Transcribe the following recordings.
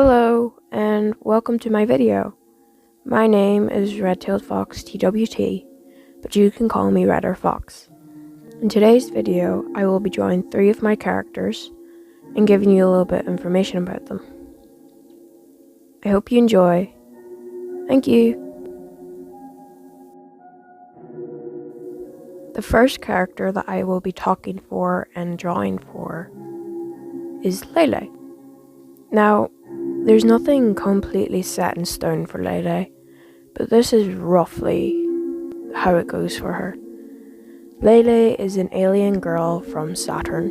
Hello, and welcome to my video. My name is Red-tailed Fox TWT, but you can call me Red or Fox. In today's video, I will be drawing 3 of my characters and giving you a little bit of information about them. I hope you enjoy. Thank you. The first character that I will be talking for and drawing for is Lele. Now, there's nothing completely set in stone for Lele, but this is roughly how it goes for her. Lele is an alien girl from Saturn,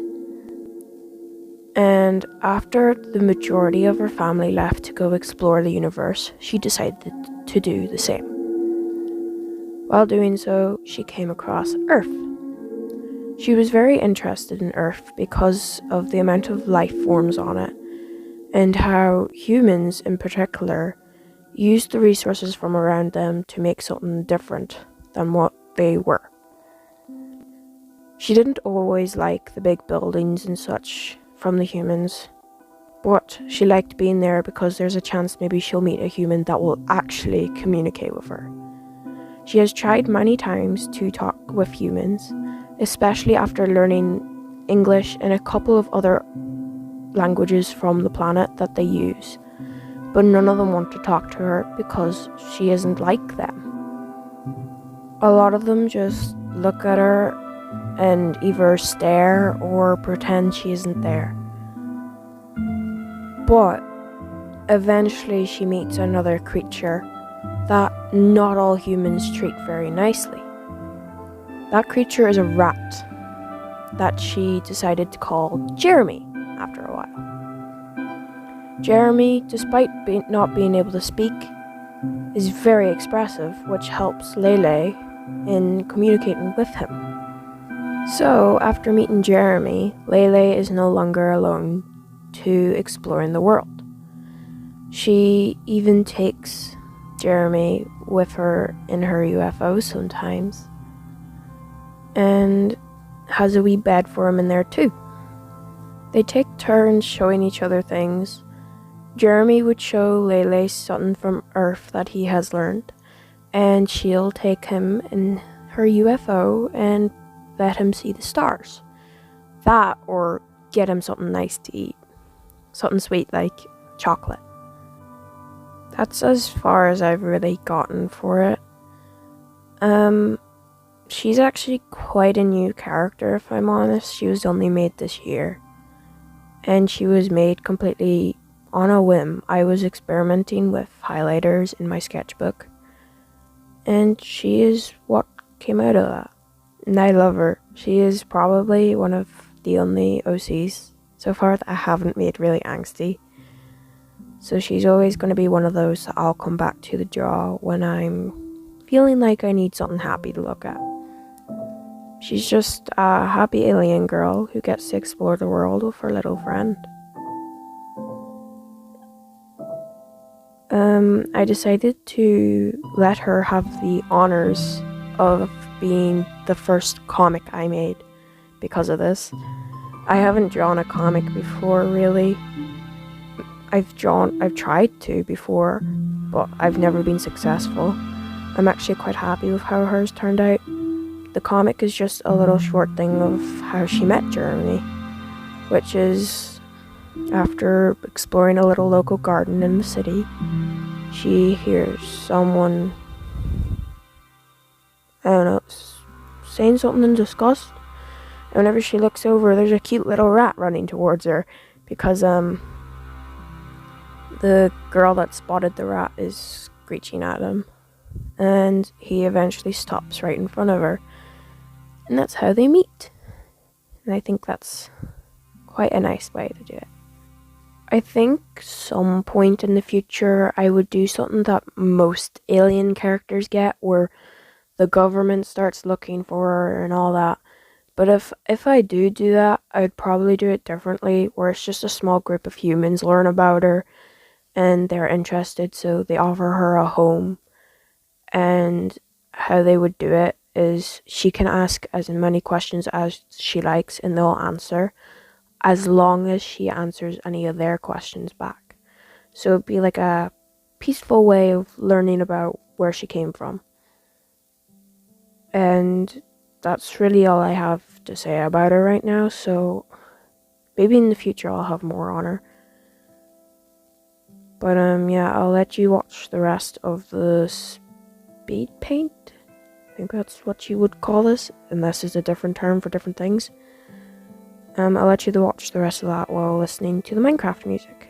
and after the majority of her family left to go explore the universe, she decided to do the same. While doing so, she came across Earth. She was very interested in Earth because of the amount of life forms on it, and how humans in particular used the resources from around them to make something different than what they were. She didn't always like the big buildings and such from the humans, but she liked being there because there's a chance maybe she'll meet a human that will actually communicate with her. She has tried many times to talk with humans, especially after learning English and a couple of other languages from the planet that they use, but none of them want to talk to her because she isn't like them. A lot of them just look at her and either stare or pretend she isn't there. But eventually she meets another creature that not all humans treat very nicely. That creature is a rat that she decided to call Jeremy after a while. Jeremy, despite not being able to speak, is very expressive, which helps Lele in communicating with him. So, after meeting Jeremy, Lele is no longer alone to exploring the world. She even takes Jeremy with her in her UFO sometimes, and has a wee bed for him in there too. They take turns showing each other things. Jeremy would show Lele something from Earth that he has learned, and she'll take him in her UFO and let him see the stars. That, or get him something nice to eat. Something sweet like chocolate. That's as far as I've really gotten for it. She's actually quite a new character, if I'm honest. She was only made this year. And she was made completely on a whim. I was experimenting with highlighters in my sketchbook, and she is what came out of that. And I love her. She is probably one of the only OCs so far that I haven't made really angsty. So she's always going to be one of those that I'll come back to the draw when I'm feeling like I need something happy to look at. She's just a happy alien girl who gets to explore the world with her little friend. I decided to let her have the honors of being the first comic I made because of this. I haven't drawn a comic before, really. I've tried to before, but I've never been successful. I'm actually quite happy with how hers turned out. The comic is just a little short thing of how she met Jeremy, which is after exploring a little local garden in the city, she hears someone, I don't know, saying something in disgust. And whenever she looks over, there's a cute little rat running towards her because the girl that spotted the rat is screeching at him, and he eventually stops right in front of her. And that's how they meet. And I think that's quite a nice way to do it. I think some point in the future I would do something that most alien characters get, where the government starts looking for her and all that. But if I do that, I'd probably do it differently, where it's just a small group of humans learn about her and they're interested, so they offer her a home. And how they would do it is she can ask as many questions as she likes and they'll answer, as long as she answers any of their questions back. So it'd be like a peaceful way of learning about where she came from. And that's really all I have to say about her right now, so maybe in the future I'll have more on her. But yeah, I'll let you watch the rest of the speed paint. I think that's what you would call this, unless it's a different term for different things. I'll let you watch the rest of that while listening to the Minecraft music.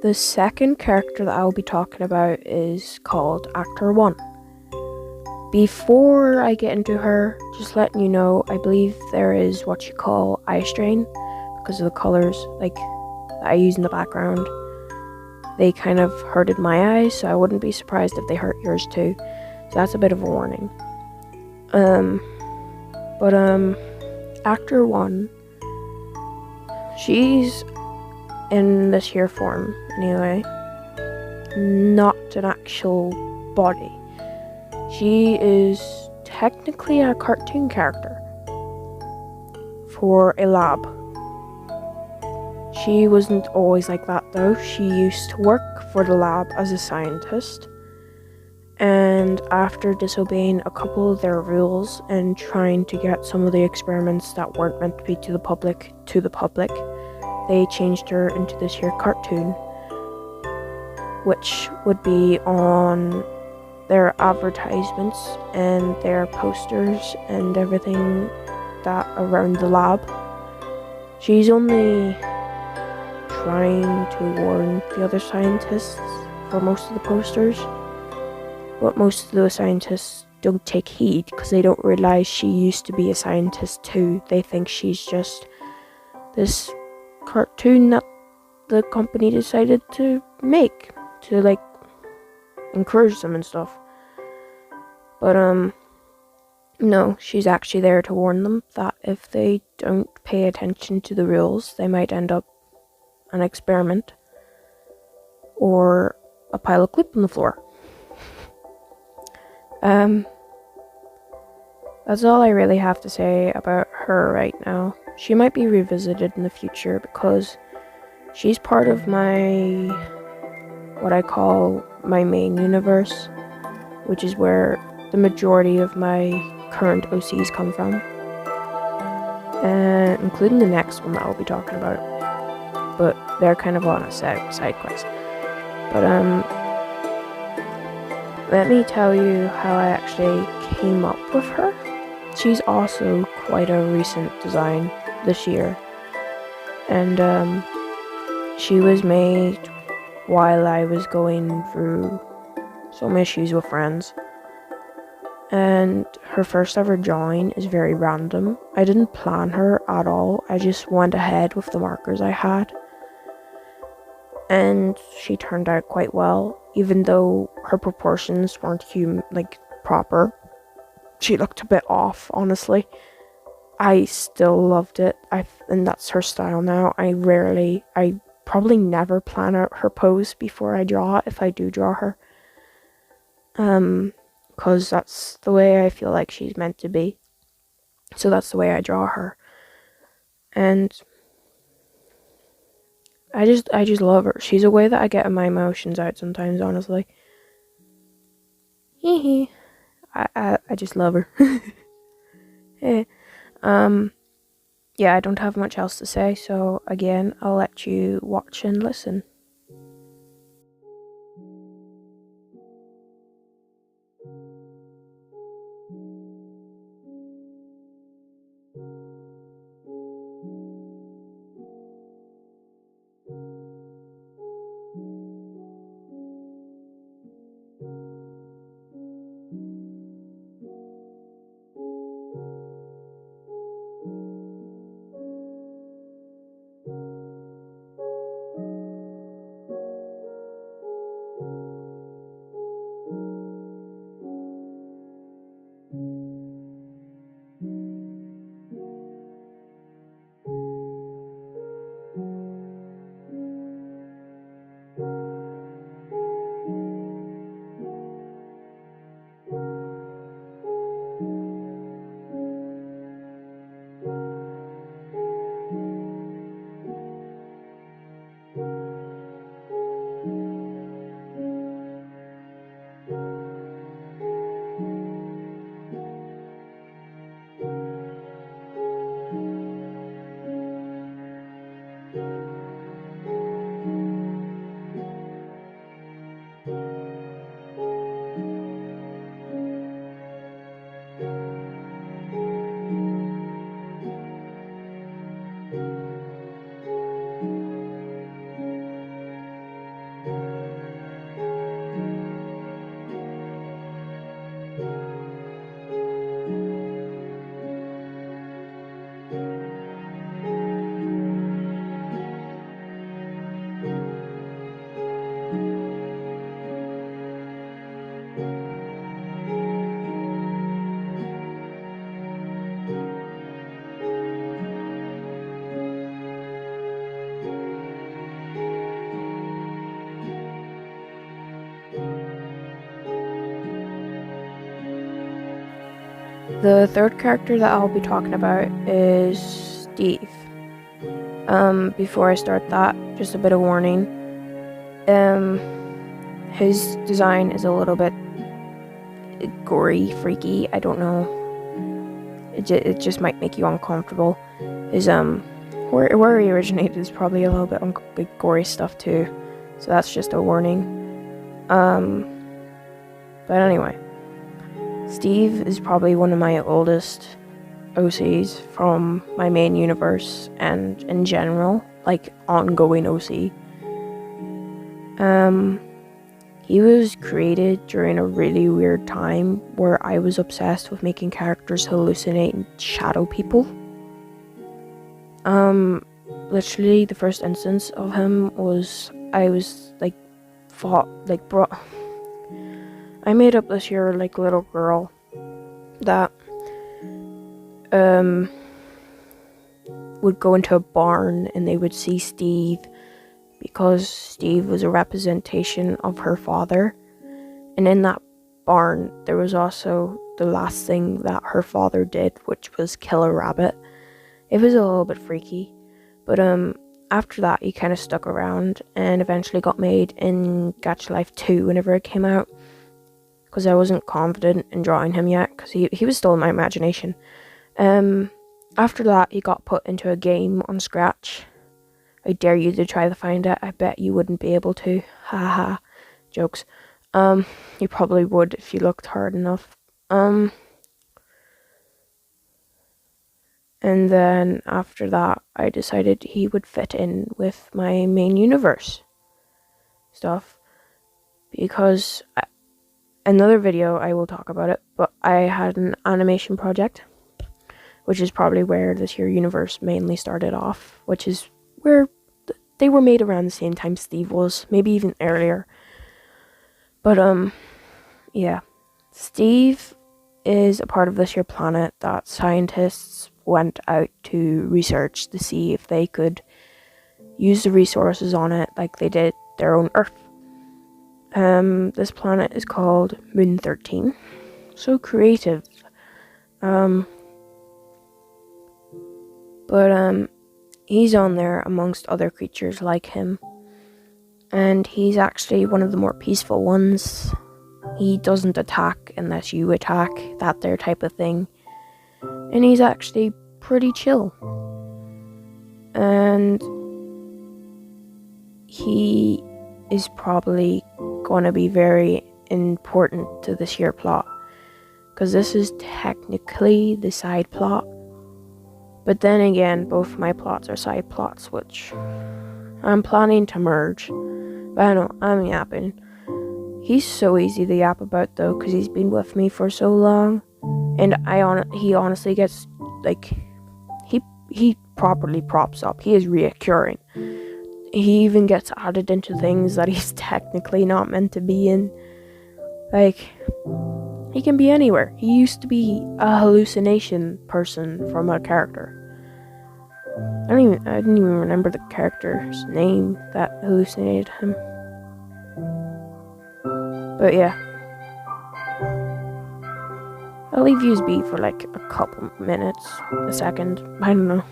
The second character that I'll be talking about is called Actor 1. Before I get into her, just letting you know, I believe there is what you call eye strain because of the colours like that I use in the background. They kind of hurted my eyes, so I wouldn't be surprised if they hurt yours too. So that's a bit of a warning. Actor 1, she's in this here form anyway, not an actual body. She is technically a cartoon character for a lab. She wasn't always like that though. She used to work for the lab as a scientist, and after disobeying a couple of their rules and trying to get some of the experiments that weren't meant to be to the public, they changed her into this here cartoon, which would be on their advertisements and their posters and everything that around the lab. She's only trying to warn the other scientists for most of the posters, but most of those scientists don't take heed because they don't realize she used to be a scientist too. They think she's just this cartoon that the company decided to make to like encourage them and stuff. But no, she's actually there to warn them that if they don't pay attention to the rules, they might end up an experiment or a pile of clip on the floor. That's all I really have to say about her right now. She might be revisited in the future because she's part of my, what I call my main universe, which is where the majority of my current OCs come from, including the next one that I'll be talking about, but they're kind of on a side quest. But let me tell you how I actually came up with her. She's also quite a recent design this year, and she was made while I was going through some issues with friends. And her first ever drawing is very random. I didn't plan her at all. I just went ahead with the markers I had. And she turned out quite well, even though her proportions weren't proper. She looked a bit off, honestly. I still loved it. And that's her style now. I probably never plan out her pose before I draw, if I do draw her. Because that's the way I feel like she's meant to be. So that's the way I draw her. And I just love her. She's a way that I get my emotions out sometimes, honestly. Hee hee. I just love her. Yeah, I don't have much else to say, so again, I'll let you watch and listen. The third character that I'll be talking about is Steve. Before I start that, just a bit of warning. His design is a little bit gory, freaky. I don't know. It just might make you uncomfortable. His where he originated is probably a little bit gory stuff too. So that's just a warning. But anyway, Steve is probably one of my oldest OCs from my main universe and in general, like ongoing OC. He was created during a really weird time where I was obsessed with making characters hallucinate and shadow people. Literally the first instance of him was I made up this here like little girl that would go into a barn and they would see Steve because Steve was a representation of her father, and in that barn there was also the last thing that her father did, which was kill a rabbit. It was a little bit freaky, but after that he kind of stuck around and eventually got made in Gacha Life 2 whenever it came out, because I wasn't confident in drawing him yet because he was still in my imagination. After that he got put into a game on Scratch. I dare you to try to find it. I bet you wouldn't be able to. Haha. Jokes. You probably would if you looked hard enough. And then after that, I decided he would fit in with my main universe stuff. Because another video, I will talk about it, but I had an animation project, which is probably where this here universe mainly started off, which is where they were made around the same time Steve was, maybe even earlier. But yeah, Steve is a part of this here planet that scientists went out to research to see if they could use the resources on it like they did their own Earth. This planet is called Moon 13. So creative. But he's on there amongst other creatures like him. And he's actually one of the more peaceful ones. He doesn't attack unless you attack, that there type of thing. And he's actually pretty chill. And he is probably going to be very important to this here plot, because this is technically the side plot. But then again, both my plots are side plots, which I'm planning to merge. But I know, I'm yapping. He's so easy to yap about though, because he's been with me for so long. And he honestly gets, like, he properly props up. He is reoccurring. He even gets added into things that he's technically not meant to be in. Like, he can be anywhere. He used to be a hallucination person from a character. I didn't even remember the character's name that hallucinated him. But yeah. I'll leave yous be for like a couple minutes, a second, I don't know.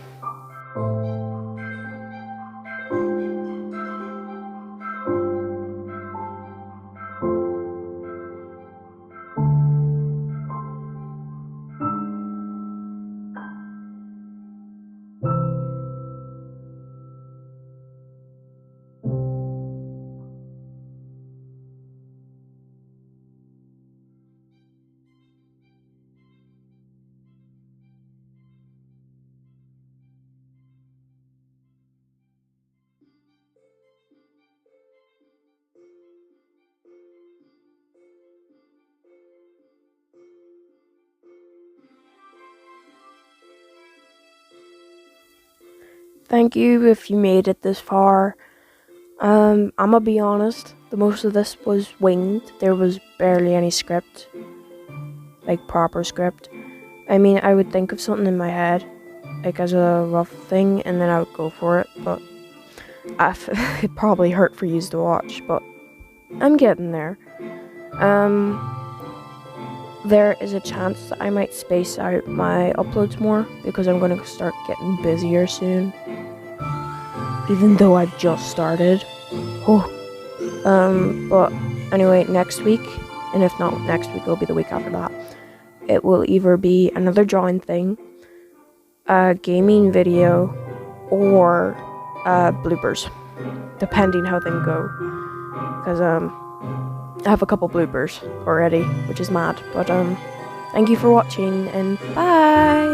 Thank you if you made it this far. I'm gonna be honest, the most of this was winged. There was barely any script, like proper script. I mean, I would think of something in my head, like as a rough thing, and then I would go for it, but it probably hurt for you to watch, but I'm getting there. there is a chance that I might space out my uploads more because I'm going to start getting busier soon. Even though I've just started. Oh. But anyway, next week, and if not next week, it'll be the week after that. It will either be another drawing thing, a gaming video, or bloopers, depending how things go. Because I have a couple bloopers already, which is mad. But thank you for watching, and bye!